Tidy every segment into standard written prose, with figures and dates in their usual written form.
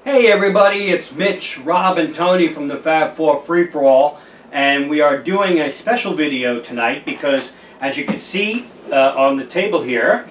Hey everybody, it's Mitch, Rob, and Tony from the Fab Four Free-for-All, and we are doing a special video tonight because, as you can see on the table here...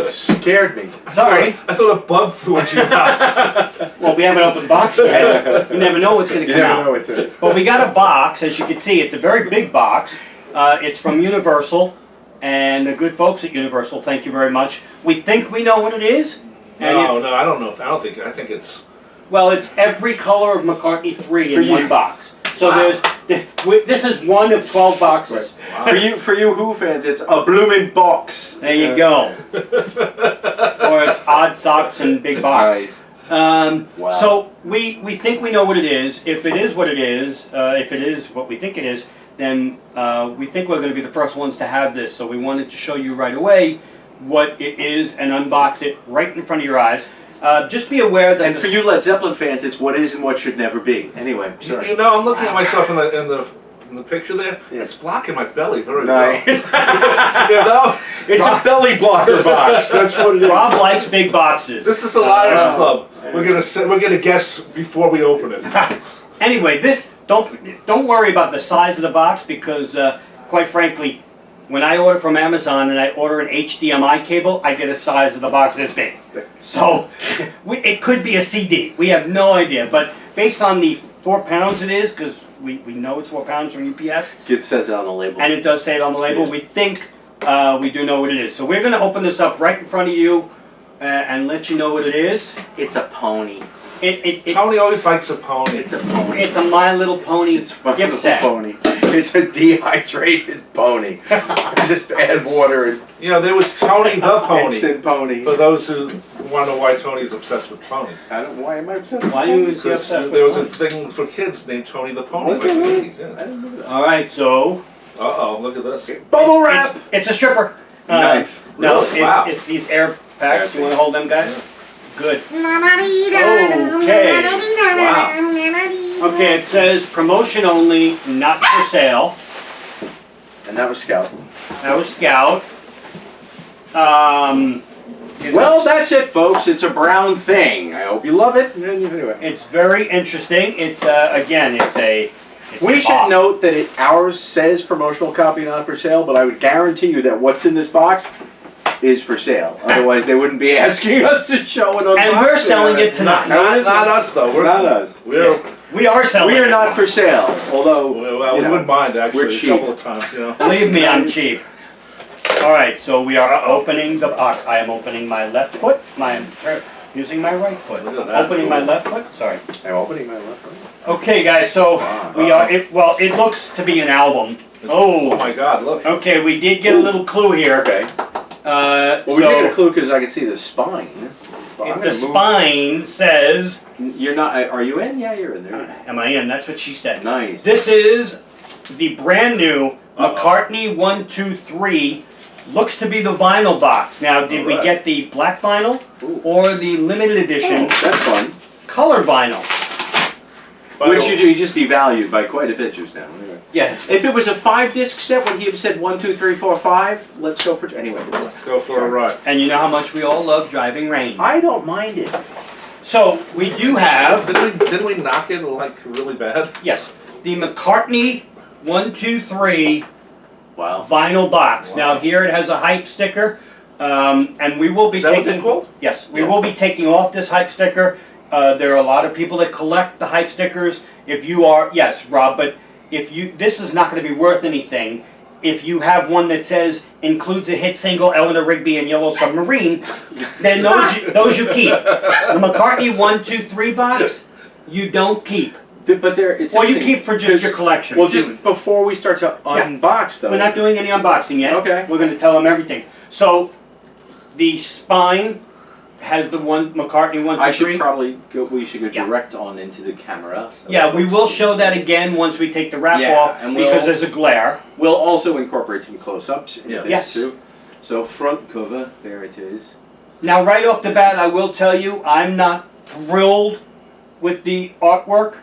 Scared me. Sorry. I thought a bug flew into your mouth. Well, we have an open box yet. You never know what's going to come out. You never know what's in it. But we got a box, as you can see. It's a very big box. It's from Universal, and the good folks at Universal, thank you very much. We think we know what it is. No, I don't know. I think it's... Well, it's every color of McCartney III in one box. So this is one of 12 boxes. Right. Wow. For you Who fans, it's a blooming box. There you go. Or it's odd socks and big box. Nice. Wow. So we think we know what it is. If it is what it is, if it is what we think it is, then we think we're going to be the first ones to have this. So we wanted to show you right away what it is and unbox it right in front of your eyes. Just be aware that... And for you Led Zeppelin fans, it's what is and what should never be. Anyway, sorry. You know, I'm looking at myself in the picture there. Yeah. It's blocking my belly very nice. well. You know? It's a belly blocker box. That's what it is. Rob likes big boxes. This is the Liars Club. We're gonna guess before we open it. Anyway, this don't worry about the size of the box because, quite frankly, when I order from Amazon and I order an HDMI cable, I get a size of the box this big. So it could be a CD. We have no idea. But based on the 4 pounds it is, because we know it's 4 pounds from UPS. It says it on the label. And it does say it on the label. Yeah. We think we do know what it is. So we're going to open this up right in front of you and let you know what it is. It's a pony. Tony always likes a pony. It's a pony. It's a My Little Pony gift set. Pony. It's a dehydrated pony. Just add water and... You know, there was Tony the Pony. Instant pony. For those who wonder why Tony's obsessed with ponies. Why am I obsessed with ponies? Why is he obsessed with There was a thing for kids named Tony the Pony. Was there really? Yeah. I didn't know that. Alright, so... Uh-oh, look at this. Bubble wrap! It's a stripper. Nice. No, really? Wow. It's these air packs. You want to hold them, guys? Yeah. Good. Okay. Wow. Okay, it says promotion only, not for sale. And that was Scout. That was Scout. Well, that's it, folks. It's a brown thing. I hope you love it. Anyway. It's very interesting. It's again, we should note that ours says promotional copy not for sale, but I would guarantee you that what's in this box is for sale. Otherwise, they wouldn't be asking us to show it on. And we're selling it tonight. Not us, though. We're not us. We are selling. We are not for sale. Although we wouldn't mind actually. We're cheap. A couple of times. You know. Believe me, I'm cheap. All right, so we are opening the box. I am opening my left foot. Using my right foot. Opening my left foot. Sorry. I'm opening my left foot. Okay, guys. So we are. Well, it looks to be an album. Oh my God! Look. Okay, we did get a little clue here. Okay. Well, we did get a clue because I can see the spine. The spine says... You're not... Are you in? Yeah, you're in there. Am I in? That's what she said. Nice. This is the brand new McCartney I, II, III. Looks to be the vinyl box. Now, did we get the black vinyl or the limited edition? Oh, that's fun. Color vinyl. Which you just devalued by quite a bit just now. Anyway. Yes. If it was a 5-disc set, would he have said 1, 2, 3, 4, 5? Let's go for... Anyway. Let's go for a ride. And you know how much we all love driving rain. I don't mind it. So, we do have... Didn't we knock it, like, really bad? Yes. The McCartney I, II, III vinyl box. Wow. Now, here it has a hype sticker. And we will be taking... Is that what they're called? Yes. We will be taking off this hype sticker. There are a lot of people that collect the hype stickers. If you are... Yes, Rob, but... If you, this is not going to be worth anything. If you have one that says includes a hit single, Eleanor Rigby and Yellow Submarine, then those you keep. The McCartney I, II, III box, you don't keep. But it's you keep for just your collection. Well, just before we start to unbox, though. We're not doing any unboxing yet. Okay. We're going to tell them everything. So, the spine has the one McCartney I, II, III. We should go direct on into the camera. So yeah, we will show that again once we take the wrap off because there's a glare. We'll also incorporate some close-ups in yes. too. So front cover, there it is. Now right off the bat, I will tell you, I'm not thrilled with the artwork,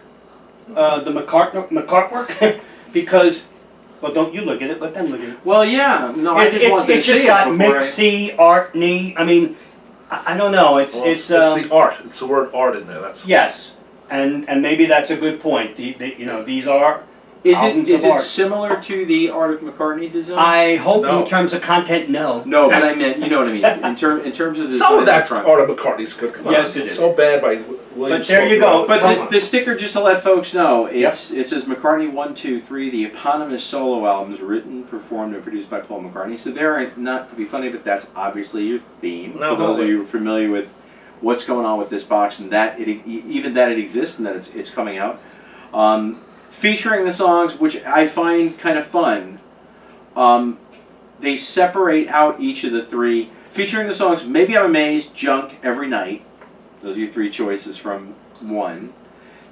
the McCartwork, because, well, don't you look at it, let them look at it. Well, yeah, no, it's just got mixy, art-y. I mean, I don't know. It's the art. It's the word art in there. That's yes, and maybe that's a good point. You know, these are Is albums it of art. similar to the Art of McCartney design? I hope No. in terms of content, no. No, but I meant, you know what I mean. In terms of the some of design that's front. art of McCartney's good. Come Yes, on. it It's is. so bad by William. But there you go. But Come on. the sticker, just to let folks know, it says McCartney I, II, III, the eponymous solo albums written, performed, and produced by Paul McCartney. So there, not to be funny, but that's obviously your theme. No, for those no of way. you who are familiar with what's going on with this box, and that even that it exists and that it's coming out. Featuring the songs, which I find kind of fun. They separate out each of the three. Featuring the songs, Maybe I'm Amazed, Junk, Every Night. Those are your three choices from one.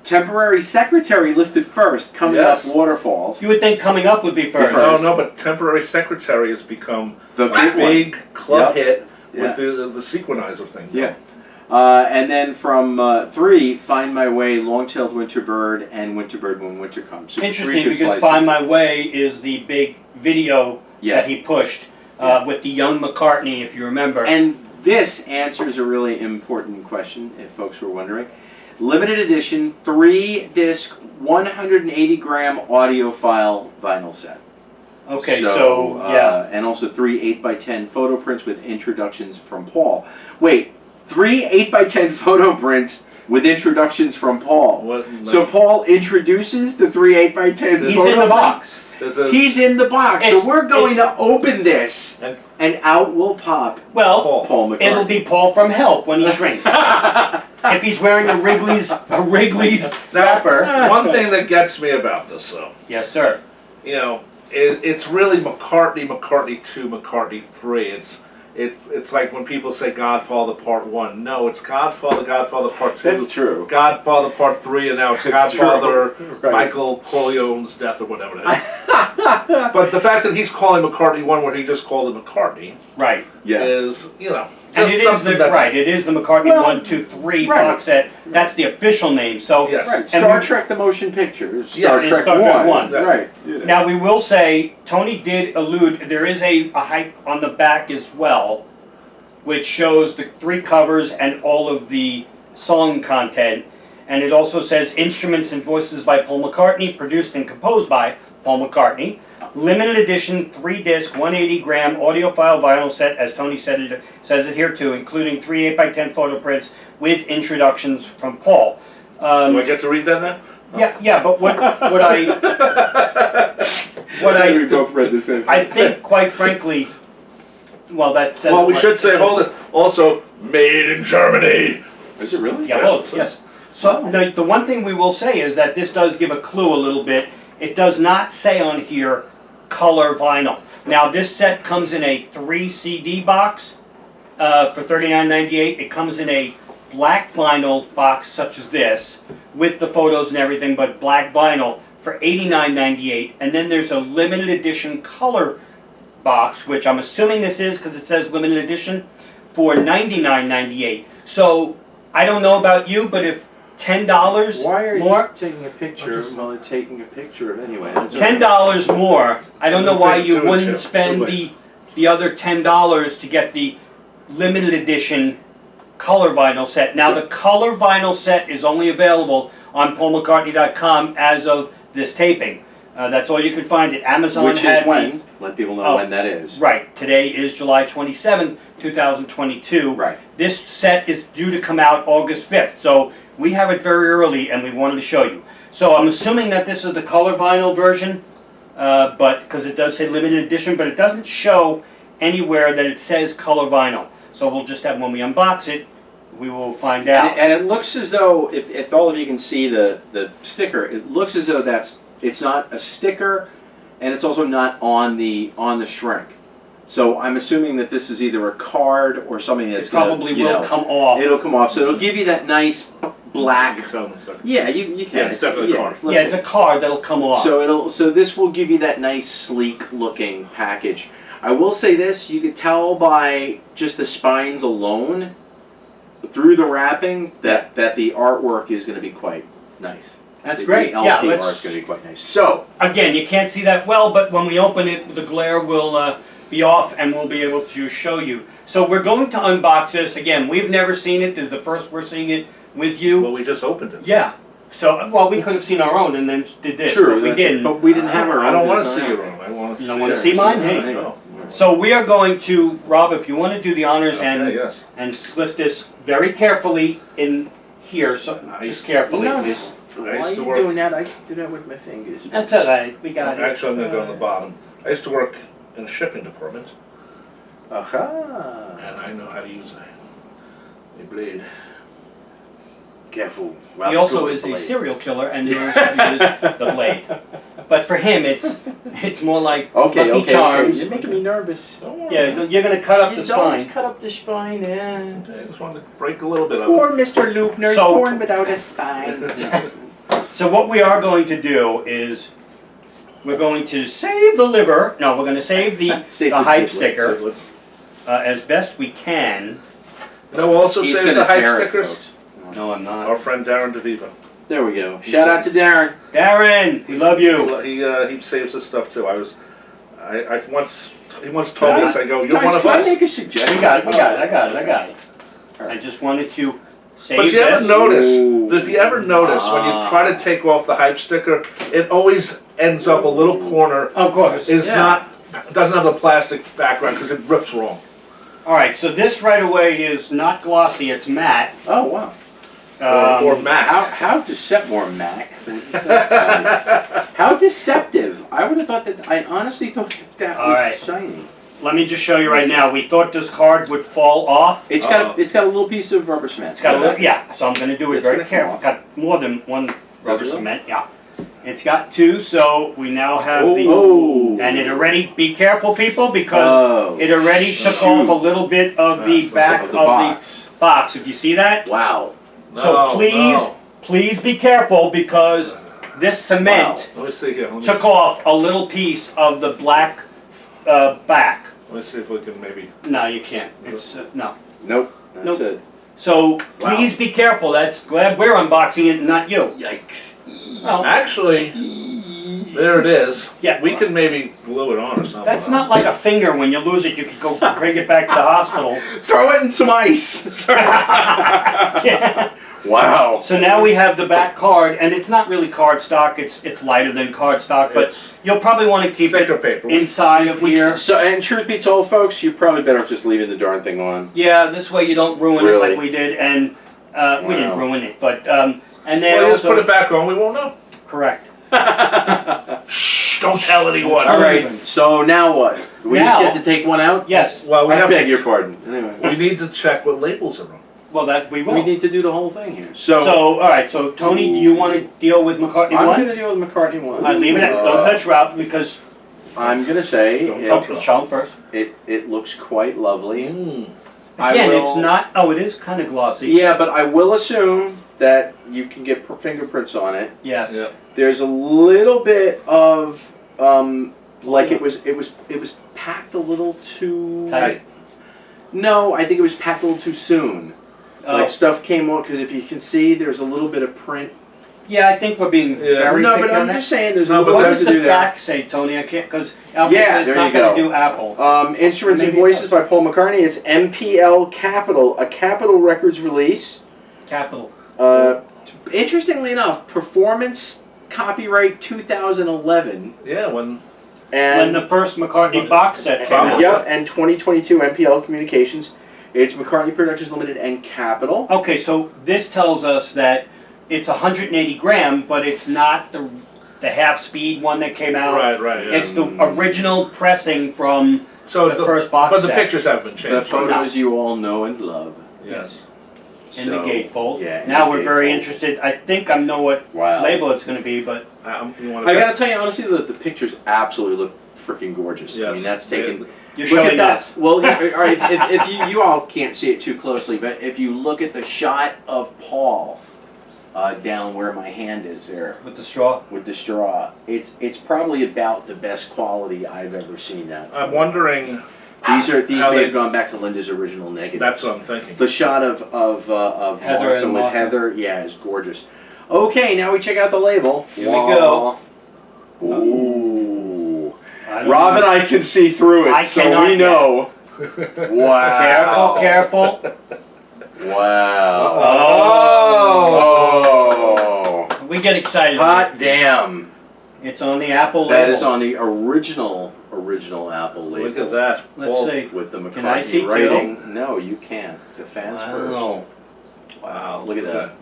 Temporary Secretary listed first, Coming Yes. Up, Waterfalls. You would think Coming Up would be first. No, but Temporary Secretary has become The a big club Yep. hit Yeah. with the sequenizer thing. Yeah. And then from 3, Find My Way, Long-Tailed Winterbird, and Winterbird When Winter Comes. So Interesting, three good because slices. Find My Way is the big video Yeah. that he pushed with the young McCartney, if you remember. And this answers a really important question, if folks were wondering. Limited edition, 3-disc, 180-gram audiophile vinyl set. Okay, so yeah. And also 3 8x10 photo prints with introductions from Paul. Wait, 3 8x10 photo prints with introductions from Paul. What, So Paul introduces the 3 8x10 He's photo in the box. there's a He's in the box. It's- So we're going to open this, And- and out will pop Well, Paul McCartney. it'll be Paul from Help when he shrinks. If he's wearing a Wrigley's wrapper. one thing that gets me about this, though, Yes, sir. you know, it's really McCartney II, McCartney III. It's like when people say Godfather Part 1. No, it's Godfather Part 2. That's true. Godfather Part 3, and now it's That's Godfather true. Right. Michael Corleone's death or whatever it is. But the fact that he's calling McCartney 1 where he just called it McCartney Right. Yeah. is, you know, And just it is something the that's right. It is the McCartney Well, 1, 2, 3 right. box set. That's the official name. So Yes. Right. And Star we- Trek: The Motion Picture. Yeah, Star Trek Star Trek 1. Right. You know. now we will say Tony did allude. There is a hype on the back as well, which shows the 3 covers and all of the song content. And it also says instruments and voices by Paul McCartney, produced and composed by Paul McCartney. Limited edition 3-disc 180-gram audiophile vinyl set, as Tony says it here too, including 3 8x10 photo prints with introductions from Paul. Do I get to read that now? Yeah, but what We both read this thing. I think, quite frankly, well, that says. Well, we should say, hold this, also made in Germany. Is it really? Yeah, well, yes. So the one thing we will say is that this does give a clue a little bit. It does not say on here color vinyl. Now this set comes in a 3 CD box for $39.98. It comes in a black vinyl box such as this with the photos and everything, but black vinyl for $89.98. And then there's a limited edition color box, which I'm assuming this is because it says limited edition, for $99.98. So I don't know about you, but if $10 Why are more, you taking a picture while it's taking a picture of anyway? That's $10 more, I don't know why you Do it, wouldn't Chip. spend Do it. the other $10 to get the limited edition color vinyl set. Now the color vinyl set is only available on paulmccartney.com as of this taping. That's all you can find it. Amazon Which had is when? Let people know when that is. Right. Today is July 27, 2022. Right. This set is due to come out August 5th. So we have it very early and we wanted to show you. So I'm assuming that this is the color vinyl version, but because it does say limited edition, but it doesn't show anywhere that it says color vinyl. So we'll just have, when we unbox it, we will find out. And it looks as though, if all of you can see the sticker, it looks as though it's not a sticker, and it's also not on the shrink. So I'm assuming that this is either a card or something that's It probably will come off. It'll come off, so it'll give you that nice black. You can tell in a second. Yeah, you can. Yeah, it's definitely a card. it's Yeah, the card that'll come off. So this will give you that nice sleek looking package. I will say this, you could tell by just the spines alone through the wrapping that the artwork is going to be quite nice. That's The great. LP Yeah, art's going to be quite nice. So, again, you can't see that well, but when we open it, the glare will be off and we'll be able to show you. So we're going to unbox this again. We've never seen it. This is the first we're seeing it with you. Well, we just opened it. Yeah. So, well, we could have seen our own and then did this, True, but we didn't. But we didn't have our own. I don't want to this see time. your own. I want to. You don't want to see mine? Hey. No. So we are going to, Rob, if you want to do the honors Okay, yes. and slip this very carefully in here, so just carefully. No, just I why used are to you work- doing that? I can do that with my fingers. That's all right. We got it. Actually, I'm going to go on the bottom. I used to work in a shipping department, Aha! and I know how to use a blade. Careful. He also is a serial killer and knows how to use the blade. But for him, it's more like Lucky Charms. You're making me nervous. Don't worry. Yeah, you're going to cut up You the don't spine. cut up the spine, yeah. I just wanted to break a little bit of Poor Mr. Lubner, So- born without a spine. So what we are going to do is we're going to save the liver. No, we're going to save the hype sticker as best we can. No, also He's saves gonna the hype tear it, stickers. folks. No, I'm not. Our friend Darren DeViva. There we go. Shout out to Darren. Darren, we love you. He saves this stuff too. He once told me this. I go, you're Guys, one of can I us. make a suggestion? We got it, I got it. I just wanted to save But you ever this. notice? Ooh. But if you ever notice when you try to take off the hype sticker, it always ends up a little corner. Of course. Doesn't have the plastic background because it rips wrong. All right, so this right away is not glossy, it's matte. Oh, wow. Or matte. How more Mac? How deceptive. I would have thought that, I honestly thought that All was right. shiny. Let me just show you right now. We thought this card would fall off. It's got a little piece of rubber cement. It's got a little, yeah, so I'm going to do it It's very gonna come careful. off. Got more than one rubber it really? cement, yeah. It's got two, so we now have Oh. and it already, be careful people, because it already took off a little bit of the back of the box. If you see that? Wow. So please be careful, because this cement Let me see here. took off a little piece of the black back. Let me see if we can maybe. No, you can't. It's no. Nope. That's Nope. it. So please be careful. That's glad we're unboxing it, and not you. Yikes. Well, Actually, there it is. Yeah. We can maybe glue it on or something. that's not like a finger. When you lose it, you could go bring it back to the hospital. Throw it in some ice. Yeah. Wow. So now we have the back card, and it's not really cardstock. It's lighter than cardstock, but It's you'll probably want to keep thicker it paper. inside of here. So, and truth be told, folks, you're probably better off just leaving the darn thing on. Yeah, this way you don't ruin it Really? like we did, and we didn't Wow. ruin it, but and then Well, just also put it back on. We won't know. correct. Shh! Don't tell anyone. All right. So now what? We Now- just get to take one out? Yes. Well, we I have. beg your pardon. Anyway, We need to check what labels are on. Well, that we will. we need to do the whole thing here. So all right. So Tony, do you want to deal with McCartney I'm one? going to deal with McCartney one. I leave it at don't touch Rob because I'm going to say don't touch Sean first. it looks quite lovely. I Again, will- it's not. Oh, it is kind of glossy. Yeah, but I will assume that you can get fingerprints on it. Yes. Yep. There's a little bit of like it was packed a little too Tight. No, I think it was packed a little too soon. Oh. Like stuff came on because if you can see, there's a little bit of print. Yeah, I think we're being very No, picky but on I'm that. just saying there's a No, little What bit does to the do there. back say, Tony? I can't because obviously Yeah, it's there not you going to go. do Apple. Instruments and Maybe it Voices does. by Paul McCartney. It's MPL Capital, a Capitol Records release. Capital. Interestingly enough, performance copyright 2011. Yeah, when And When the first McCartney box set came out. Yep, and 2022 MPL Communications. It's McCartney Productions Limited and Capital. Okay, so this tells us that it's 180 gram, but it's not the half-speed one that came out. right, yeah. It's the original pressing from So the first box but the set. pictures have been The changed. photos you all know and love. Yes. in the gatefold. Yeah, in now the we're very gatefold. interested. I think I know what Wow. label it's going to be, but You want I gotta tell you honestly, the pictures absolutely look freaking gorgeous. I Yes. mean, that's taken. you're Look showing at that. this. Well, yeah, all right, if you all can't see it too closely, but if you look at the shot of Paul down where my hand is there With the straw. with the straw, it's probably about the best quality I've ever seen that. I'm for. wondering. These how may they- have gone back to Linda's original negatives. That's what I'm thinking. The shot of Heather Martha and with Martha. Heather, yeah, is gorgeous. Okay, now we check out the label. Here we go. Ooh. I I don't Rob and know. I can see through it, I so cannot we yet. know. Wow. Careful. Wow. Oh. Oh. We get excited. Hot damn. It's on the Apple label. That is on the original Apple label. Look at that. Let's Paul. see. With the McCartney Can I see writing. No, you can't. The fans Wow. first. Wow. Look at that.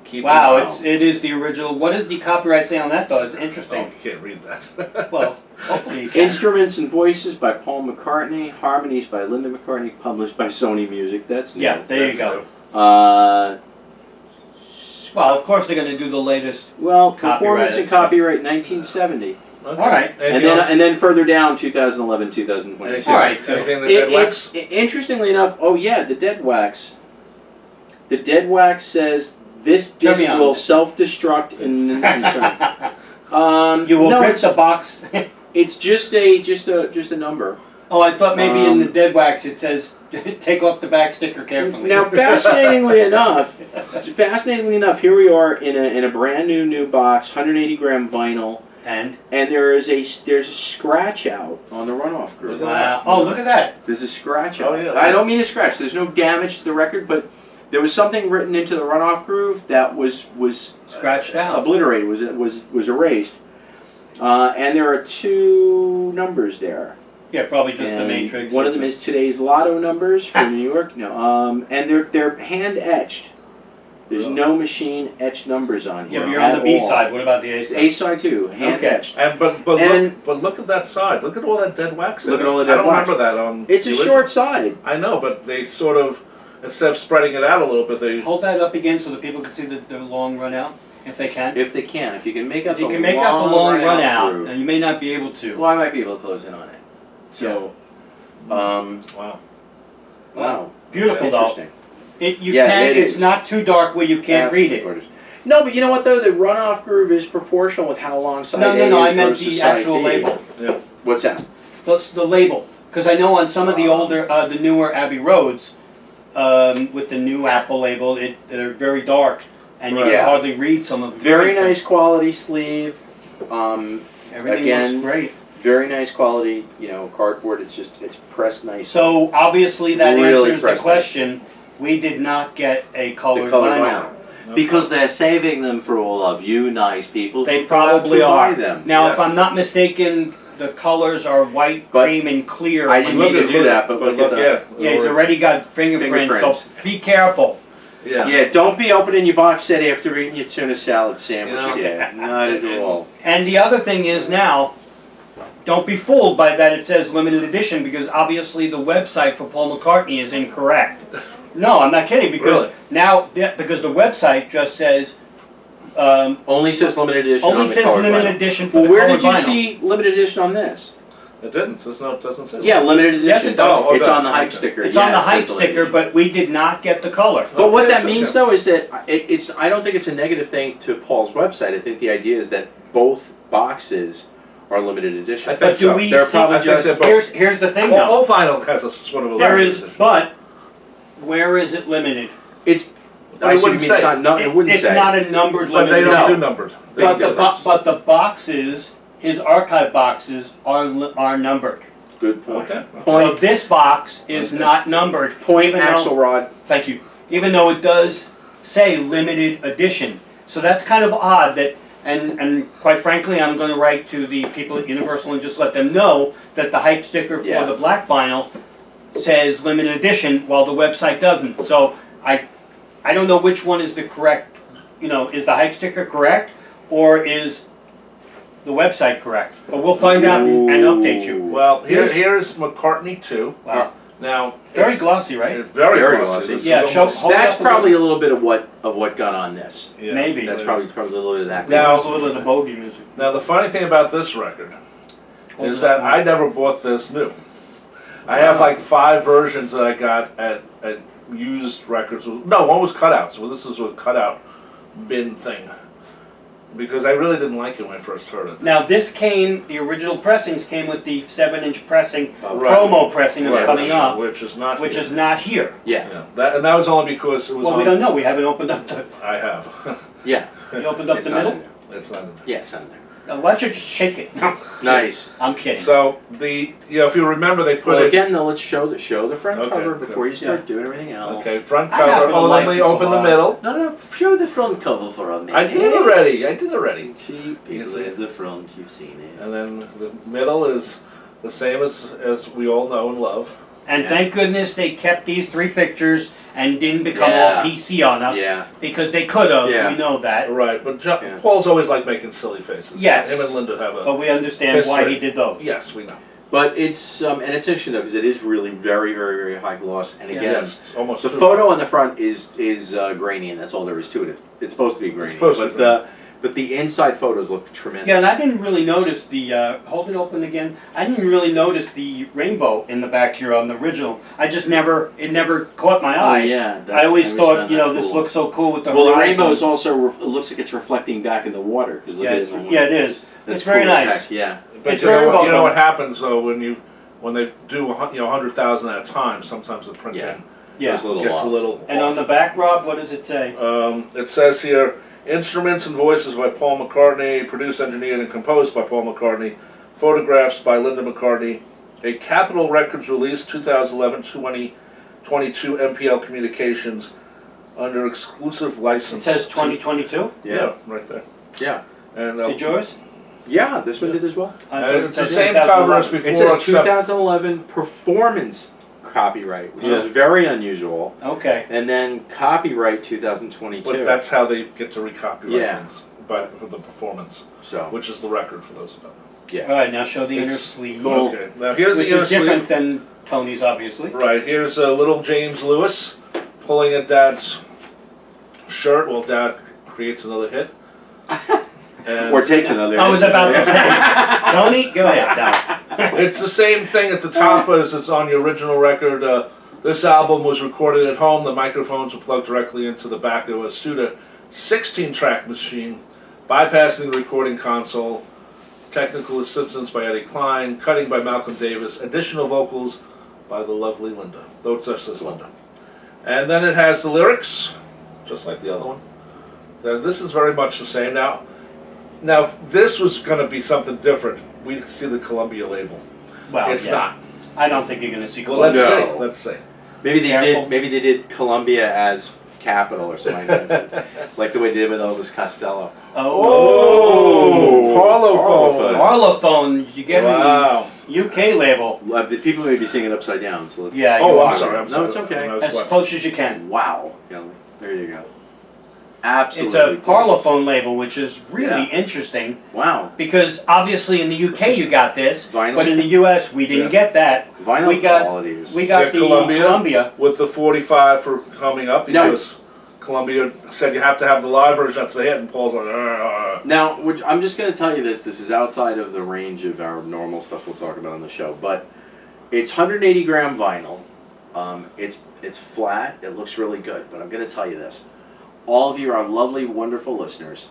Keep Wow, it it is the original. What does the copyright say on that though? It's Oh, interesting. you can't read that. Well, hopefully you can. Instruments and voices by Paul McCartney. Harmonies by Linda McCartney. Published by Sony Music. That's new. Yeah, there you go. Well, of course they're going to do the latest. performance and Copyrighted. copyright 1970. Okay. All right. And then further down 2011, 2022. All right, so Anything the Dead Wax? It's interestingly enough. Oh yeah, the Dead Wax. The Dead Wax says this Turn disc me on. will self-destruct in. You will no, rip it's, the box. it's just a number. Oh, I thought maybe in the Dead Wax it says take off the back sticker carefully. Now, fascinatingly enough, here we are in a brand new box, 180 gram vinyl, And there's a scratch out on the runoff groove. wow. Oh, look at that. There's a scratch out. Oh, yeah. I don't mean a scratch. There's no damage to the record, but there was something written into the runoff groove that was Scratched out. obliterated. Was erased. And there are two numbers there. Yeah, probably just the And matrix. one of them is today's lotto numbers for New York. No, and they're hand etched. There's Really? no machine etched numbers on Yeah, here. but you're on the at B all. side. What about the A side? A side too, hand Okay. etched. And but look at that side. Look at all that dead wax. Look in at all the it. dead I don't wax. remember that on. It's the a original. short side. I know, but they sort of instead of spreading it out a little bit, they. Hold that up again so that people can see the long run out, if they can. If they can, if you can make out If you the can make out the long run out, groove. and you may not be able to. Well, I might be able to close in on it. So, Wow. wow, Beautiful though. interesting. You Yeah, can. it It's is. not too dark where you can't read Absolutely it. gorgeous. No, but you know what though? The runoff groove is proportional with how long side A is No. I meant versus the side actual B. label. Yeah. What's that? Plus the label, because I know on some of the older, the newer Abbey Roads, with the new Apple label, they're very dark, and you Right. can Yeah. hardly read some of the. Very print. nice quality sleeve. Everything again, looks great. Very nice quality. You know, cardboard. It's pressed nice. So obviously that Really answers the pressed question. We did not get a colored the color vinyl. vinyl. Because they're saving them for all of you nice people. They who go out probably to are. buy them. Now, Yes. if I'm not mistaken, the colors are white, But cream, and clear. I when didn't you mean to do do it. that, but look at that. Yeah, he's already got fingerprints, so Fingerprints. be careful. Yeah. Yeah, don't be opening your box set after eating your tuna salad sandwich. You know? Yeah, not at all. And the other thing is now, don't be fooled by that it says limited edition, because obviously the website for Paul McCartney is incorrect. No, I'm not kidding, because Really? now, because the website just says, Only says limited edition. only on the says colored limited vinyl. edition for Well, the where colored did you vinyl. see limited edition on this? It didn't. It doesn't say. Yeah, limited edition. Yes, it does. Oh, It's it does. on the hype Okay. sticker. It's Yeah, on the it hype says limited sticker, edition. but we did not get the color. But what Okay, that it's means, okay. though, is that I don't think it's a negative thing to Paul's website. I think the idea is that both boxes are limited edition. I think But do so. we They're see, probably I think just. they're both. here's the thing though. All vinyl has a sort of a. There limited is, edition. but where is it limited? It's. No, I it see what you wouldn't mean. say. It's not. No, it wouldn't It's say. not a numbered But they limited. don't No. do numbered. But Big difference. but the boxes, his archive boxes are numbered. Good point. Okay. So Point. this box is Okay. not numbered. Point. even though- Axelrod. Thank you. Even though it does say limited edition. So that's kind of odd that, and quite frankly, I'm going to write to the people at Universal and just let them know that the hype sticker for Yeah. the black vinyl says limited edition while the website doesn't. So I don't know which one is the correct, is the hype sticker correct or is the website correct? But we'll find out and update you. Well, Here's- here's McCartney II. Wow. Now Very it's, glossy, right? It's very, Very glossy. glossy. This Yeah, is show- almost- hold That's up a probably a little bit of what got on this. yeah. Maybe. That's probably a little bit of that. Now- There's a little of the bogey music. Now the funny thing about this record Hold is it up that more. I never bought this new. I have like 5 versions that I got at used records. No, one was cutouts. So this is a cutout bin thing. Because I really didn't like it when I first heard it. Now the original pressings came with the 7-inch pressing, Right. promo pressing of Right, Coming Up, which is not which here. is not here. Yeah. Yeah, and that was only because it was Well, on. we don't know, we haven't opened up the, I have. Yeah. you opened up It's the not middle? in there. It's not in there. Yeah, it's on there. Why don't you just shake it? No. Nice. I'm kidding. So if you remember, they put Well, it. again, though, let's show the front Okay, cover good. before you start doing everything else. Okay, front I happen cover. to like Only this a open the lot. middle. No, show the front cover for a minute. I did already. Cheap people is the front. You've seen it. And then the middle is the same as we all know and love. And Yeah. thank goodness they kept these 3 pictures and didn't become Yeah. all PC on us. Yeah. Because they could have, Yeah. we know that. Right, but Yeah. Paul's always liked making silly faces. Yes. Him and Linda have a. But we understand why History. he did those. Yes, we know. But it's and it's interesting though because it is really very, very, very high gloss. And again, Yes, almost the too photo on the front is grainy, and that's all there is to it. It's supposed to be grainy, supposed to be but the inside photos look tremendous. Yeah, and I didn't really notice the, hold it open again. I didn't really notice the rainbow in the back here on the original. I just it never caught my Oh eye. yeah, I always thought, found you know, that this cool. looks so cool with the Well, the horizon. rainbow is also it looks like it's reflecting back in the water because Yeah, it is. That's It's very cool as nice. heck, yeah. But It's you know, very what, you know well what happens though when they do 100,000 at a time, sometimes the printing Yeah. Goes a little gets off. a little. And off. on the back, Rob, what does it say? It says here, instruments and voices by Paul McCartney, produced, engineered, and composed by Paul McCartney, photographs by Linda McCartney, a Capitol Records release 2011-2022 MPL Communications under exclusive It license. says 2022. Yeah, right there. Yeah. And Did yours? Yeah, this one did as well. I And thought it's it the said same cover as 2011. before. It says except 2011 performance copyright, which Yeah. is very unusual. Okay. And then copyright 2022. but that's how they get to recopyright Yeah. things, for the performance, So, which is the record for those who don't know. yeah. All right, now show the inner It's sleeve. cool. Okay, now here's Which the inner is sleeve. different than Tony's, obviously. Right, here's little James Lewis pulling at Dad's shirt while Dad creates another hit. And Or takes another. I was about to say, Tony, go ahead now. it's the same thing at the top as it's on your original record. This album was recorded at home. The microphones were plugged directly into the back of a Suda 16-track machine, bypassing the recording console. Technical assistance by Eddie Klein, cutting by Malcolm Davis, additional vocals by the lovely Linda. Though it just says Linda. And then it has the lyrics, just like the other one. Now, this is very much the same. Now, if this was going to be something different, we'd see the Columbia label. Well, It's yeah. not. I don't think you're going to see Well, let's Columbia. No. see. Let's see. Maybe they Careful. did. Maybe they did Columbia as capital or something like that, like the way they did with Elvis Costello. Oh, Parlophone. Parlophone, you get Wow. a UK label. The people may be seeing it upside down, so let's. Yeah, Oh, you I'm are. sorry. I'm No, sorry. it's okay. I was As watching. close as you can. Wow. Yeah, there you go. It's Absolutely. a Parlophone label, which is really Yeah. interesting Wow. because obviously in the UK you got this, Vinyl. but in the US we didn't Yeah. get that. Vinyl we got- qualities. We got Yeah, the Columbia. Columbia. With the 45 for coming up No. because Columbia said you have to have the live version. That's the hit, and Paul's like, Now, I'm just going to tell you this. This is outside of the range of our normal stuff we'll talk about on the show, but it's 180 gram vinyl. It's flat. It looks really good. But I'm going to tell you this: all of you are lovely, wonderful listeners.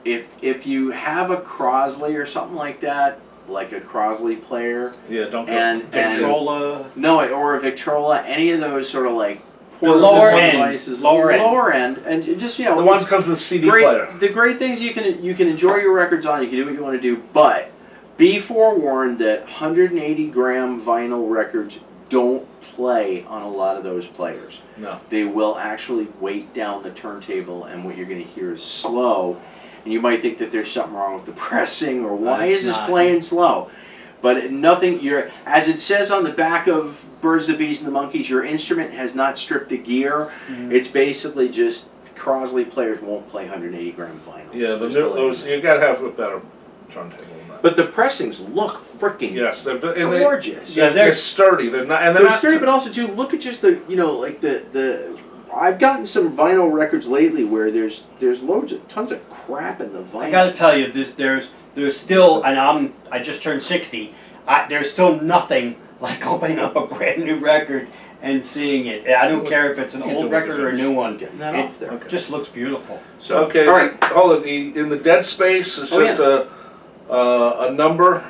If you have a Crosley or something like that, like a Crosley player, yeah, don't go. and Victrola. no, or a Victrola, any of those sort of like The lower portable end. devices, Lower end. lower end, and just the one that comes with the CD player. the great things you can enjoy your records on. You can do what you want to do, but be forewarned that 180 gram vinyl records don't play on a lot of those players. No. They will actually weight down the turntable, and what you're going to hear is slow. And you might think that there's something wrong with the pressing, or why It's is this not. playing slow? But nothing. As it says on the back of Birds, the Bees, and the Monkeys, your instrument has not stripped the gear. Mhm. It's basically just Crosley players won't play 180 gram vinyl. Yeah, Just to let you those know. you gotta have a better turntable than that. But the pressings look freaking Yes, they're gorgeous. Yeah, they're sturdy. They're not, and They're they're not sturdy, but also too. Look at just the like the. I've gotten some vinyl records lately where there's tons of crap in the vinyl. I gotta tell you, there's still, and I just turned 60. There's still nothing like opening up a brand new record and seeing it. I don't care if it's an You old do record or a new one. Getting that It off there. just looks beautiful. So okay. all right. Hold it. In the dead space is Oh, just a number,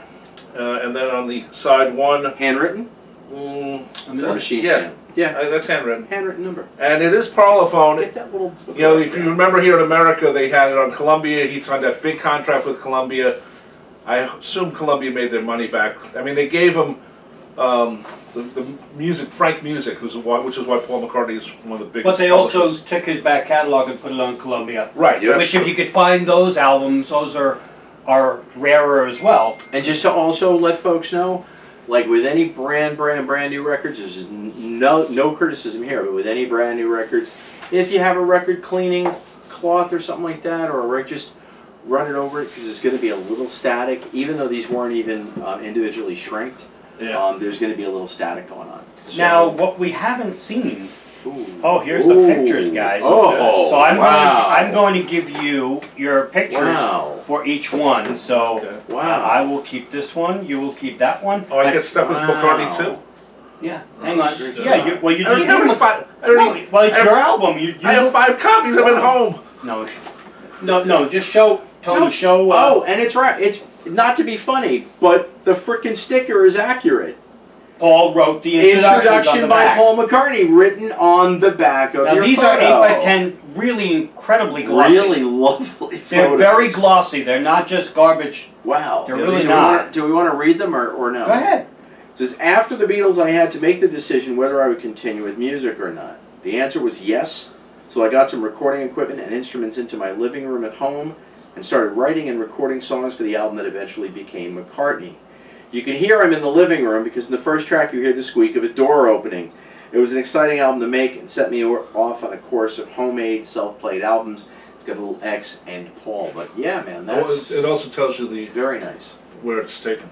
and then on the side one. Handwritten. Mm, Is that a machine yeah, stamp? Yeah. that's handwritten. Handwritten number. And it is Parlophone. Get that little. You know, if you remember here in America, they had it on Columbia. He signed that big contract with Columbia. I assume Columbia made their money back. I mean, they gave him the music, Frank Music, which is why Paul McCartney is one of the biggest. But they also publishers. took his back catalog and put it on Columbia. Right. Yeah. Which, if you could find those albums, those are rarer as well. And just to also let folks know, like with any brand new records, there's just no criticism here, but with any brand new records, if you have a record cleaning cloth or something like that, or a record, just run it over it because it's going to be a little static, even though these weren't even individually shrinked. Yeah. There's going to be a little static going on. So, Now, what we haven't seen. ooh. Oh, here's the pictures, guys. Oh, so I'm wow. going to give you your pictures Wow. for each one. So Okay. Wow. I will keep this one. You will keep that one. Oh, I get stuck with Wow. McCartney too. Yeah. Hang on. Great Yeah. job. You, well, you I just don't have no, any five. I don't even, well, it's I your have- album. You I have 5 copies of it at home. no. Just show. Tony, No, show. oh, and it's right. It's not to be funny, but the frickin' sticker is accurate. Paul wrote the introductions on Introduction the by back. Paul McCartney, written on the back of Now your these photo. are 8x10, really incredibly glossy. Really lovely They're photos. very glossy. They're not just garbage. Wow. They're Yeah, really these not. Do we want to read them or no? Go ahead. It says, after the Beatles, I had to make the decision whether I would continue with music or not. The answer was yes, so I got some recording equipment and instruments into my living room at home and started writing and recording songs for the album that eventually became McCartney. You can hear I'm in the living room because in the first track you hear the squeak of a door opening. It was an exciting album to make and set me off on a course of homemade, self-played albums. It's got a little X and Paul, but yeah, man, that's It also tells you the very nice. where it's taken.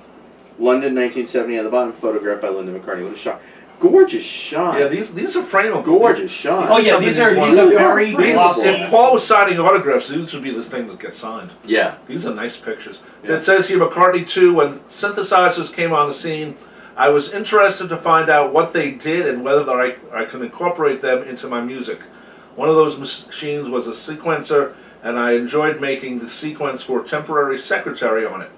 London, 1970 on the bottom, photographed by Linda McCartney. What a shot. Gorgeous shot. Yeah, these are frameable. Gorgeous shot. Oh yeah, these are very They are glossy. If Paul was signing autographs, these would be the things that get signed. Yeah. These are nice pictures. Yeah. It says here, McCartney II, when synthesizers came on the scene, I was interested to find out what they did and whether I could incorporate them into my music. One of those machines was a sequencer, and I enjoyed making the sequence for Temporary Secretary on it.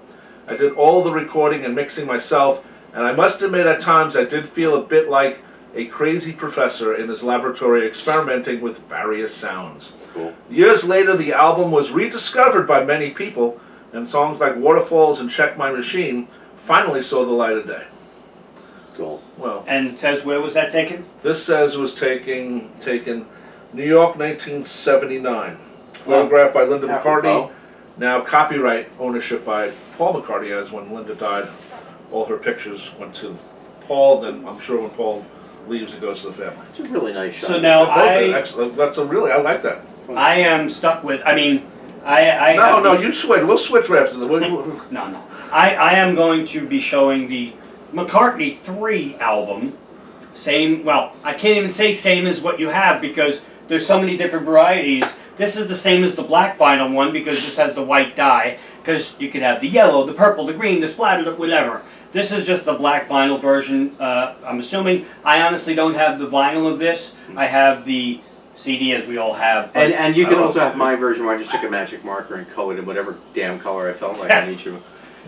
I did all the recording and mixing myself, and I must admit at times I did feel a bit like a crazy professor in his laboratory experimenting with various sounds. Cool. Years later, the album was rediscovered by many people, and songs like Waterfalls and Check My Machine finally saw the light of day. Cool. Well, And it says where was that taken? this says it was taken New York, 1979. Photographed by Linda McCartney. Apropos. Now copyright ownership by Paul McCartney, as when Linda died, all her pictures went to Paul. Then I'm sure when Paul leaves, it goes to the family. It's a really nice shot. So now Both are I excellent. That's a really, I like that. am stuck with. I mean, I No, have no, the- you switch. We'll switch after the. No. I am going to be showing the McCartney III album. Same. Well, I can't even say same as what you have because there's so many different varieties. This is the same as the black vinyl one because this has the white dye. Because you could have the yellow, the purple, the green, the splattered, whatever. This is just the black vinyl version, I'm assuming. I honestly don't have the vinyl of this. I have the CD as we all have. but- And you can Oh, also have see. my version where I just took a magic marker and colored in whatever damn color I felt like on each of them.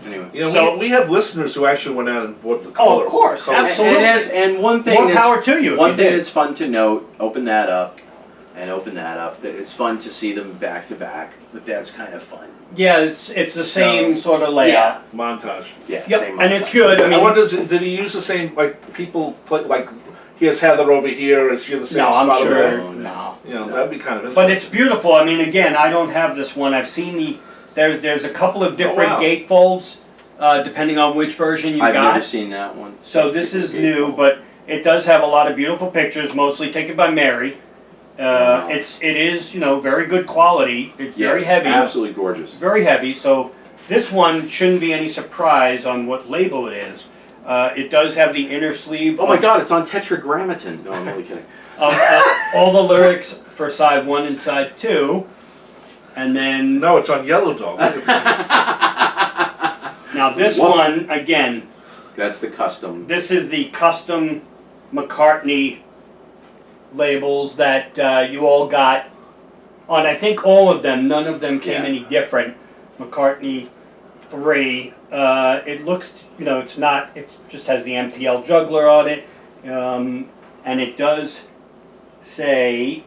Anyway. You know, So- we have listeners who actually went out and bought the Oh, color. of course, color. absolutely. And one thing More that's, power to you if one you thing did. that's fun to note, open that up and open that up. It's fun to see them back to back, but that's kind of fun. Yeah, it's the same So, sort of layout. Montage. Yeah, Yep, same and it's montage. good. I I mean, wonder, did he use the same, like, people play, like, here's Heather over here, is she in the same no, I'm spot over sure. there? No. You know, that'd be kind of interesting. But it's beautiful. I mean, again, I don't have this one. I've seen there's a couple of different wow. gatefolds, depending on which version you I've got. never seen that one. So this is new, but it does have a lot of beautiful pictures, mostly taken by Mary. Wow. It is very good quality. It's very Yes, heavy. absolutely gorgeous. Very heavy. So this one shouldn't be any surprise on what label it is. It does have the inner sleeve. Oh my God, it's on Tetragrammaton. No, I'm only kidding. Of all the lyrics for side 1 and side 2, and then No, it's on Yellow Dog. now this Woof. one again. That's the custom. This is the custom McCartney labels that you all got on. I think all of them. None of them came Yeah. any different. McCartney III. It looks, it's not. It just has the MPL juggler on it, and it does say.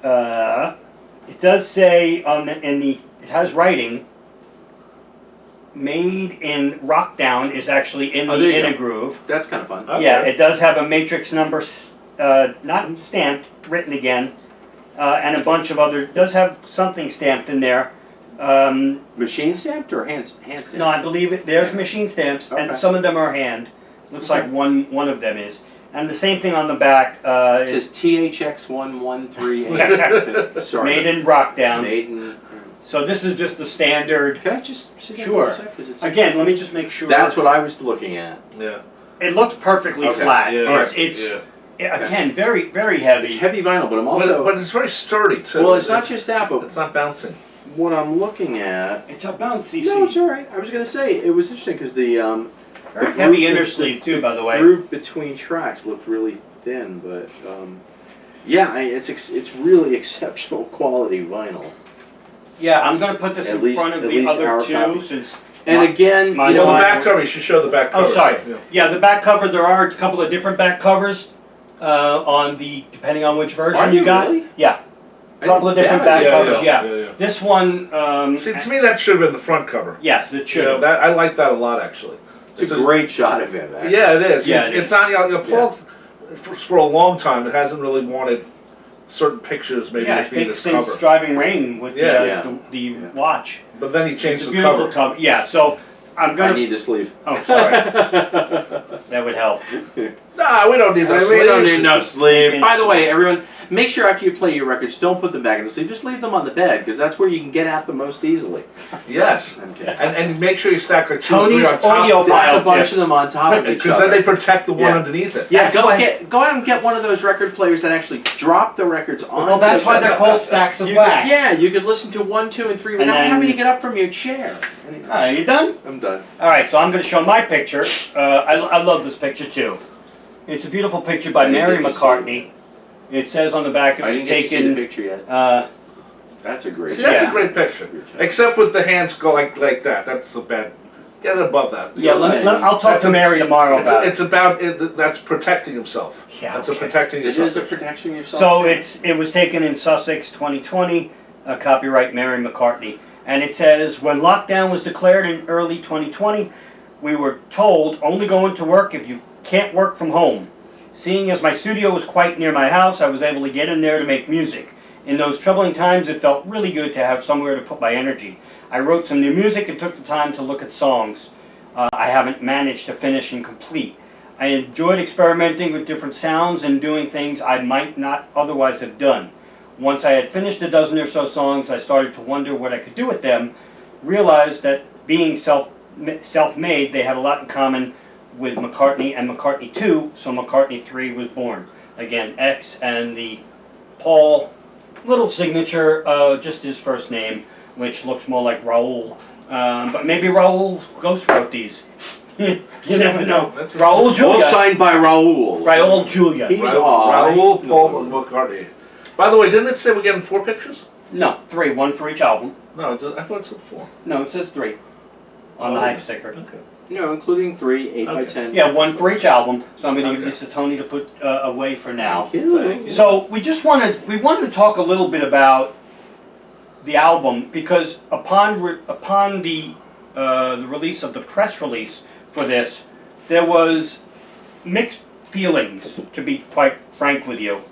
It does say on it has writing. Made in Rockdown is actually in Oh, the there you inner go. groove. That's kind of fun. Okay. Yeah, it does have a matrix number, not stamped, written again, and a bunch of other. Does have something stamped in there. Machine stamped or hand stamped? No, I believe it. There's machine stamps, and Okay. some of them are hand. Looks Okay. like one of them is, and the same thing on the back. It says THX1138. Sorry. Made in Rockdown. Made in. So this is just the standard. Can I just sit there Sure. for a sec? 'Cause it's- Again, let me just make sure. That's what I was looking at. Yeah. It looks perfectly Okay, flat. yeah, It's yeah. again very heavy. It's heavy vinyl, but I'm also. But it's very sturdy too. well, it's not just that, but It's not bouncing. what I'm looking at. It's a bouncy. No, it's all right. I was gonna say it was interesting because the Very the heavy groove- inner the- sleeve too, by the way. groove between tracks looked really thin, but yeah, it's really exceptional quality vinyl. Yeah, I'm gonna put this At in least- front of at the least other our two copy. since. And again, my- you know, Well, the I- back cover. You should show the back cover. Oh, sorry. Yeah. Yeah, the back cover. There are a couple of different back covers on the depending on which version Are you you got. really? Yeah, a couple of different Yeah, back yeah, covers. yeah, Yeah. yeah, yeah. This one. See, to me, that should have been the front cover. Yes, it You should. know, have. that I like that a lot actually. it's a great shot of him. Actually. Yeah, it is. Yeah, it's, it it's on. Paul, for a long time, it hasn't really wanted certain pictures maybe Yeah, I as being think his since cover. Driving Rain with Yeah. Yeah. the Yeah. watch. But then he It's changed a the beautiful cover. cover. Yeah, so I'm I gonna. need the sleeve. Oh, sorry. That would help. Nah, we don't need the We sleeve. don't need no sleeve. It's- By the way, everyone, make sure after you play your records, don't put them back in the sleeve. Just leave them on the bed because that's where you can get at them most easily. Yes. Okay. And make sure you stack like 2 or 3 Tony's on top. audio Stack file a bunch tips. of them on top of each Because then other. they protect the one Yeah. underneath it. Yeah, That's go why- go out and get one of those record players that actually drop the records on. Well, that's why they're called stacks of wax. Yeah, you could listen to 1, 2, and 3 And without then- having to get up from your chair. Anyway, Are you done? I'm done. All right, so I'm going to show my picture. I love this picture too. It's a beautiful picture by I didn't Mary get to see McCartney. It says on the back it I was didn't get to see the taken. picture yet. That's a great. See, that's Yeah. a great picture. Good job. Except with the hands go like that. That's a bad. Get it above that. Yeah, I'll talk That's to a- Mary tomorrow about it. It's about that's protecting himself. Yeah, That's okay. a protecting It yourself. is a picture. protection of yourself. So it was taken in Sussex, 2020. Copyright Mary McCartney, and it says when lockdown was declared in early 2020, we were told only go into work if you can't work from home. Seeing as my studio was quite near my house, I was able to get in there to make music. In those troubling times, it felt really good to have somewhere to put my energy. I wrote some new music and took the time to look at songs I haven't managed to finish and complete. I enjoyed experimenting with different sounds and doing things I might not otherwise have done. Once I had finished a dozen or so songs, I started to wonder what I could do with them, realized that being self-made, they had a lot in common with McCartney and McCartney II, so McCartney III was born. Again, X and the Paul little signature, just his first name, which looks more like Raoul. But maybe Raoul Ghost wrote these. You never know. That's- Raoul all Julia. signed by Raoul. Raoul Julia. He's Raoul, all Paul, and McCartney. By the way, didn't it say we're getting 4 pictures? No, 3, 1 for each album. No, I thought it said 4. No, it says 3 on the hype sticker. Okay. No, including 3, 8 by Okay. 10. Yeah, 1 for each album. So I'm going to give Okay. this to Tony to put away for now. Thank you. Thank you. So we wanted to talk a little bit about the album because upon the release of the press release for this, there was mixed feelings, to be quite frank with you.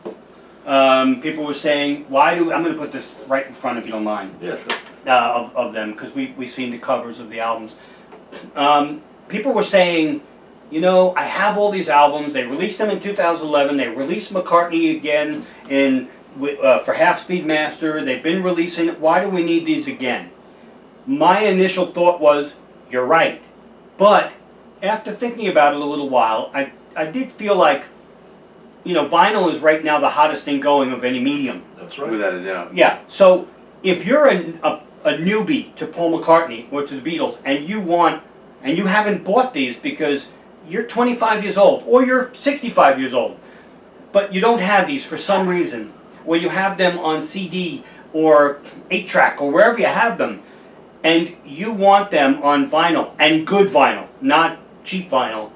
People were saying, I'm going to put this right in front if you don't mind, Yeah, sure. of them, because we've seen the covers of the albums. People were saying, you know, I have all these albums, they released them in 2011, they released McCartney again for Half Speed Master, they've been releasing it, why do we need these again? My initial thought was, you're right. But after thinking about it a little while, I did feel like, you know, vinyl is right now the hottest thing going of any medium. That's right. Without a doubt. Yeah, so if you're a newbie to Paul McCartney or to the Beatles and you haven't bought these because you're 25 years old or you're 65 years old, but you don't have these for some reason, or you have them on CD or 8-track or wherever you have them, and you want them on vinyl, and good vinyl, not cheap vinyl,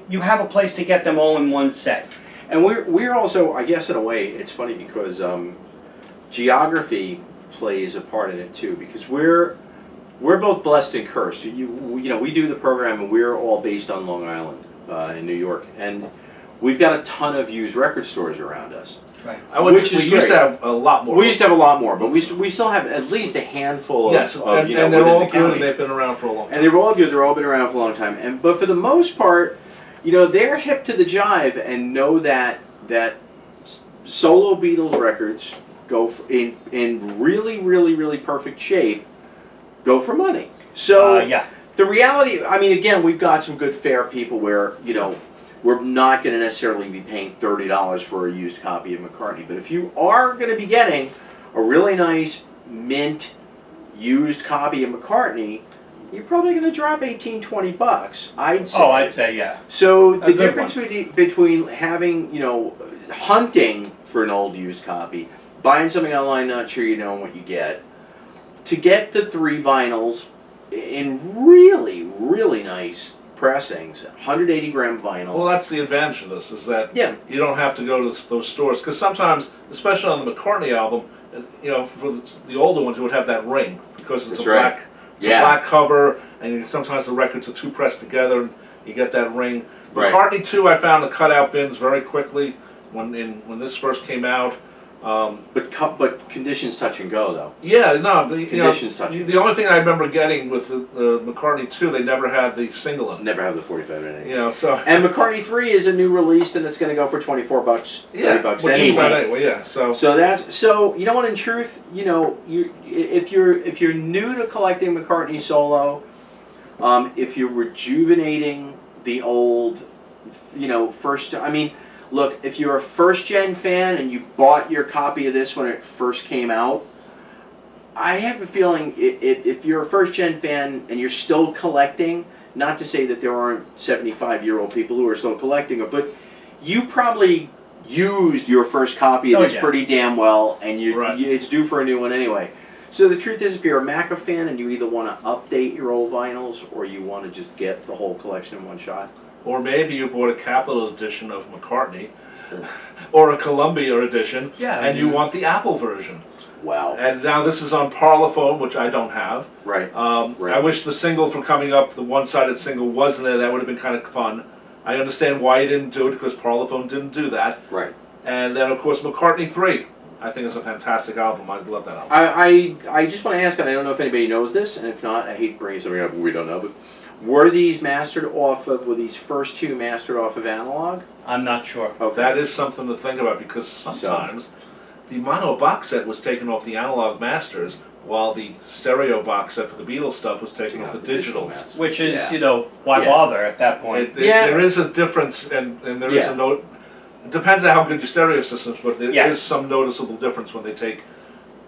you have a place to get them all in one set. And we're also, I guess in a way, it's funny because geography plays a part in it too, because we're we're both blessed and cursed. You know, we do the program, and we're all based on Long Island in New York, and we've got a ton of used record stores around us. Right. We used to have a lot more. We used to have a lot more, but we still have at least a handful yes, of and, you know, and they're within all the good, county. and they've been around for a long time. And they're all good. They've all been around for a long time. But for the most part, you know, they're hip to the jive and know that solo Beatles records go in really, really, really perfect shape. Go for money. So yeah. The reality, I mean, again, we've got some good fair people where, you know, we're not going to necessarily be paying $30 for a used copy of McCartney. But if you are going to be getting a really nice mint used copy of McCartney, you're probably going to drop $18-20, I'd say. Oh, I'd say, yeah. So A the good difference between having, you know, hunting for an old used copy, buying something online, not sure you know what you get, to get the 3 vinyls in really, really nice pressings, 180 gram vinyl. Well, that's the advantage of this, is that Yeah. you don't have to go to those stores, because sometimes, especially on the McCartney album, you know, for the older ones, it would have that ring because it's That's a right. black, it's a black cover, and sometimes the records are 2 pressed together, and you get that ring. Right. McCartney II, I found the cutout bins very quickly when this first came out. But conditions touch and go though. Yeah, no, but Conditions touching. the only thing I remember getting with the McCartney II, they never had the single in it. Never have the 45 in it. You know, so And McCartney III is a new release, and it's going to go for $24, $30 which is easy. right anyway. Yeah, so So you know what? In truth, you know, if you're new to collecting McCartney solo, if you're rejuvenating the old, you know, first. I mean, look, if you're a first gen fan and you bought your copy of this when it first came out, I have a feeling if you're a first gen fan and you're still collecting, not to say that there aren't 75-year-old people who are still collecting it, but you probably used your first copy of this pretty damn well, and it's due for a new one anyway. So the truth is, if you're a Macca fan and you either want to update your old vinyls or you want to just get the whole collection in one shot. or maybe you bought a Capitol edition of McCartney, or a Columbia edition, and you want the Apple version. Wow. And now this is on Parlophone, which I don't have. Right. I wish the single for coming up, the one-sided single, wasn't there. That would have been kind of fun. I understand why you didn't do it, because Parlophone didn't do that. Right. And then, of course, McCartney III. I think it's a fantastic album. I love that album. I just want to ask, and I don't know if anybody knows this, and if not, I hate bringing something up we don't know, but were these first 2 mastered off of analog? I'm not sure. Okay. That is something to think about, because sometimes the mono box set was taken off the analog masters, while the stereo box set for the Beatles stuff was taken off the digitals. Which is, you know, why bother at that point? There is a difference, and there is a note. It depends on how good your stereo system is, but there is some noticeable difference when they take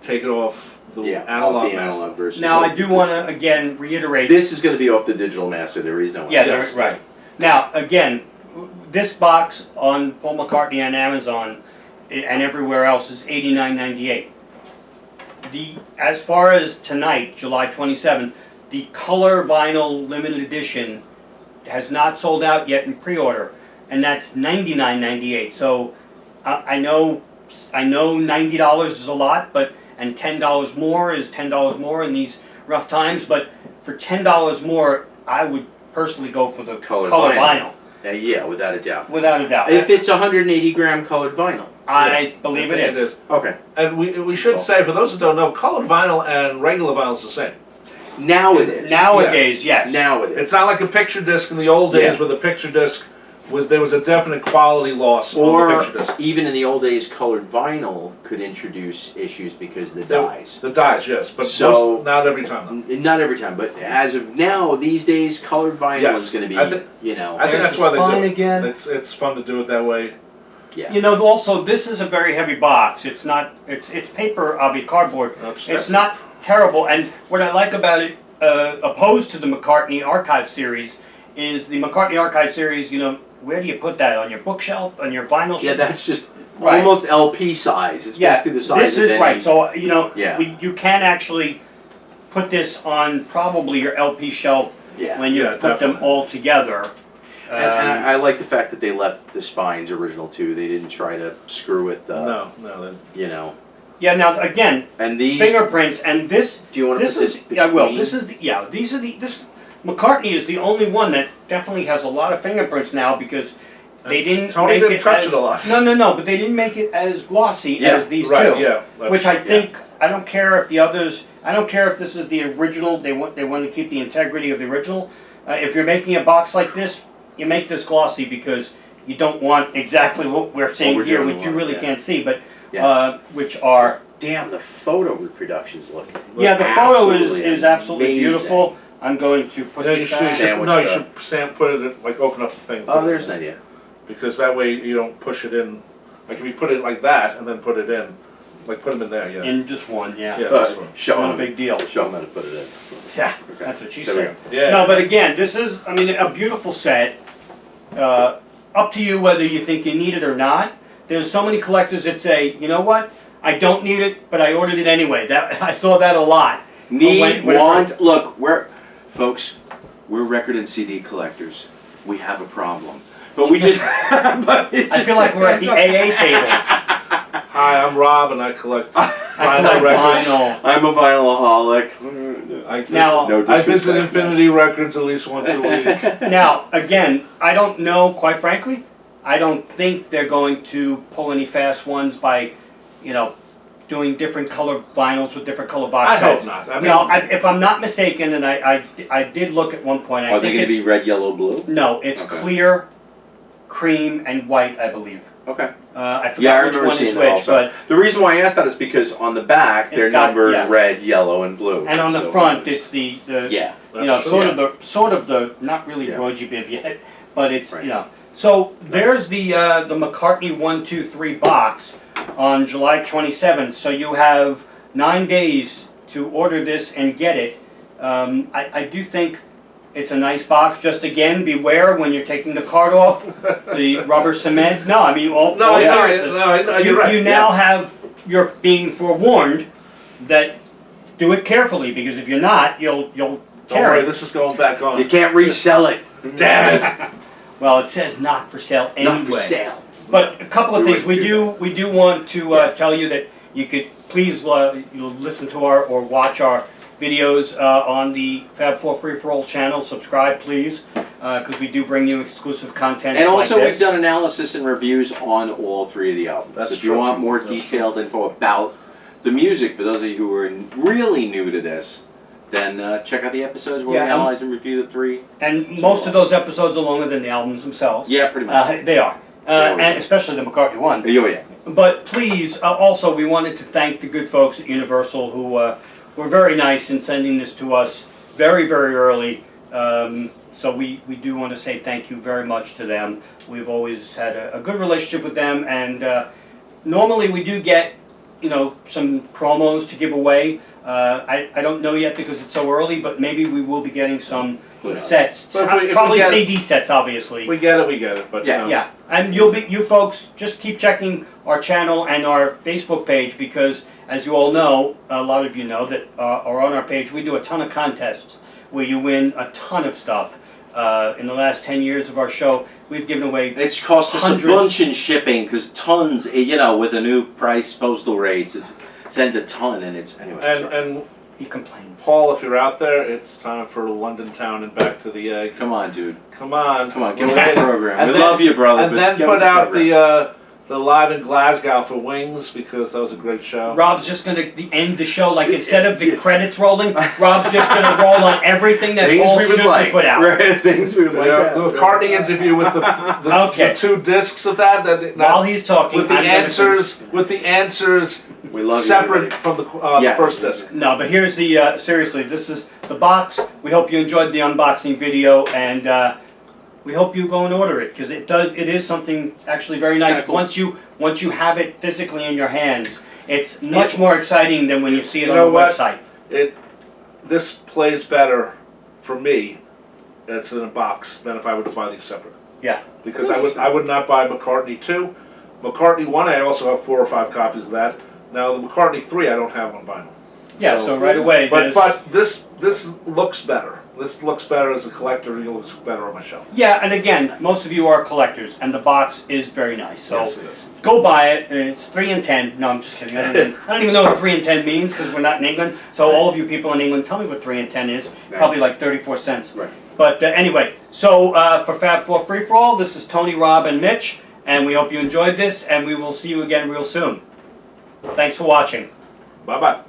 it off the analog master. version. Now, I do want to, again, reiterate. This is going to be off the digital master. There is no. Yeah, right. Now, again, this box on Paul McCartney on Amazon and everywhere else is $89.98. As far as tonight, July 27, the color vinyl limited edition has not sold out yet in pre-order, and that's $99.98. So I know $90 is a lot, and $10 more is $10 more in these rough times. But for $10 more, I would personally go for the color vinyl. Yeah, without a doubt. Without a doubt. If it's 180 gram colored vinyl. I believe it is. Okay. And we should say, for those who don't know, colored vinyl and regular vinyl is the same. Now it is. Nowadays, yes. Now it is. It's not like a picture disc in the old days where the picture disc there was a definite quality loss on the picture disc. Even in the old days, colored vinyl could introduce issues because of the dyes. The dyes, yes, but not every time. Not every time, but as of now, these days, colored vinyl is going to be, I think that's why they do it. Again. It's fun to do it that way. Yeah. You know, also, this is a very heavy box. It's not, it's paper, obviously, cardboard. It's not terrible, and what I like about it, opposed to the McCartney Archive series, is the McCartney Archive series, you know, where do you put that? On your bookshelf? On your vinyl shelf? Yeah, that's just almost LP size. It's basically the size this of is any. right. So, you know, Yeah. you can actually put this on probably your LP shelf when you put them all together. And I like the fact that they left the spines original too. They didn't try to screw with the. No. You know. Yeah. Now again, And these. fingerprints, and this. Do you want to This put this is between? yeah. Well, this is the yeah. These are the this. McCartney is the only one that definitely has a lot of fingerprints now because they didn't Tony make didn't it touch as, it a lot. No, but they didn't make it as glossy Yeah, as these Right, two. yeah. Which I think I don't care if the others. I don't care if this is the original. They want to keep the integrity of the original. If you're making a box like this, you make this glossy because you don't want exactly what we're seeing here, doing which you one, really yeah. can't see, but Yeah. which are. Damn, the photo reproductions look. Yeah, the photo is absolutely absolutely amazing. beautiful. I'm going to put No, you this should, back. Sandwich no, you stuff. should put it in, like open up the thing. Oh, there's an idea. Because that way you don't push it in. Like if you put it like that and then put it in, like put them in there, yeah. In just one, yeah. Yeah. Show No them. big deal. Show them how to put it in. Yeah, Okay. that's what she There we said. Yeah. No, but again, this is, I mean, a beautiful set. Up to you whether you think you need it or not. There's so many collectors that say, you know what, I don't need it, but I ordered it anyway. That I saw that a lot. Need, When- want, look, folks, we're record and CD collectors. We have a problem. But we just, but it I just feel like we're at the AA table. Hi, I'm Rob and I collect I vinyl collect records. vinyl. I'm a vinylaholic. I visit, Now- No I visit disrespect. Infinity Records at least once a week. Now, again, I don't know, quite frankly, I don't think they're going to pull any fast ones by, you know, doing different color vinyls with different color box I hope sets. not. I mean, No, if I'm not mistaken, and I did look at one point, I Are they think going to it's, be red, yellow, blue? no, it's Okay. clear, cream, and white, I believe. Okay. I forgot Yeah, I which remember one is seeing that which, also. but, The reason why I asked that is because on the back they're It's got- numbered yeah. red, yellow, and blue. and on the So front, it's the yeah. you know, That's- sort of the, not really Yeah. Roji Biv yet, but it's, Right. you know. So there's the McCartney I, II, III box on July 27th. So you have 9 days to order this and get it. I do think it's a nice box. Just again, beware when you're taking the card off, the rubber cement. No, I mean, all seriousness. You're right. You now have, you're being forewarned that do it carefully, because if you're not, you'll Don't tear worry, it. this is going back on. You can't resell it. Damn it! Well, it says not for sale anyway. Not for sale. But a couple of We things. wouldn't We do want to Yeah. tell you that you could please listen to our or watch our videos on the Fab 4 Free For All channel. Subscribe, please, because we do bring you exclusive content. And like also, we've this. done analysis and reviews on all three of the albums. That's So if you true. want more That's detailed info about the music, for those of you who are really new to this, then check out the episodes where we Yeah, analyze and review the three. And most of those episodes are longer than the albums themselves. Yeah, pretty much. They are, Yeah, and especially the McCartney one. Oh, yeah. But please, also, we wanted to thank the good folks at Universal who were very nice in sending this to us very, very early. So we do want to say thank you very much to them. We've always had a good relationship with them, and normally we do get, you know, some promos to give away. I don't know yet because it's so early, but maybe we will be getting some sets. But if we Probably get- CD sets, obviously. We get it, but Yeah, you know. Yeah, and you folks just keep checking our channel and our Facebook page, because as you all know, a lot of you know that are on our page, we do a ton of contests where you win a ton of stuff. In the last 10 years of our show, we've given away It's cost us hundreds. a bunch in shipping because tons, you know, with the new price postal rates, it's sent a ton, and it's anyway. sorry. And he complains. Paul, if you're out there, it's time for London Town and back to the egg. Come on, dude. Come on. Come on, get with the program. And We then- love you, brother. And but then get with put the out program. the live in Glasgow for Wings, because that was a great show. Rob's just going to end the show, like instead of the credits rolling, Rob's just going to roll on everything that Things Paul we would should like. put out. Right, things we would like. Yeah, to the have. McCartney interview with Okay. the two discs of that While he's talking, with the I'm gonna answers We love you, separate everybody. from the Yeah. first disc. No, but here's the, seriously, this is the box. We hope you enjoyed the unboxing video, and we hope you go and order it, because it is something actually very nice. Kinda cool. Once you have it physically in your hands, it's much more exciting than when you see it You on know the what? website. This plays better for me. It's in a box than if I were to buy these separate. Yeah. Because I would not buy McCartney II. McCartney I also have 4 or 5 copies of that. Now the McCartney III I don't have on vinyl. Yeah, so right away, But this looks better. This looks better as a collector. It looks better on my shelf. Yeah, and again, most of you are collectors, and the box is very nice. So Yes, it is. go buy it. It's 3 and 10. No, I'm just kidding. I don't even know what 3 and 10 means because we're not in England. So all of you people in England, tell me what 3 and 10 is. Probably like 34 cents. Right. But anyway, so for Fab Four Free For All, this is Tony, Rob, and Mitch, and we hope you enjoyed this, and we will see you again real soon. Thanks for watching. Bye bye.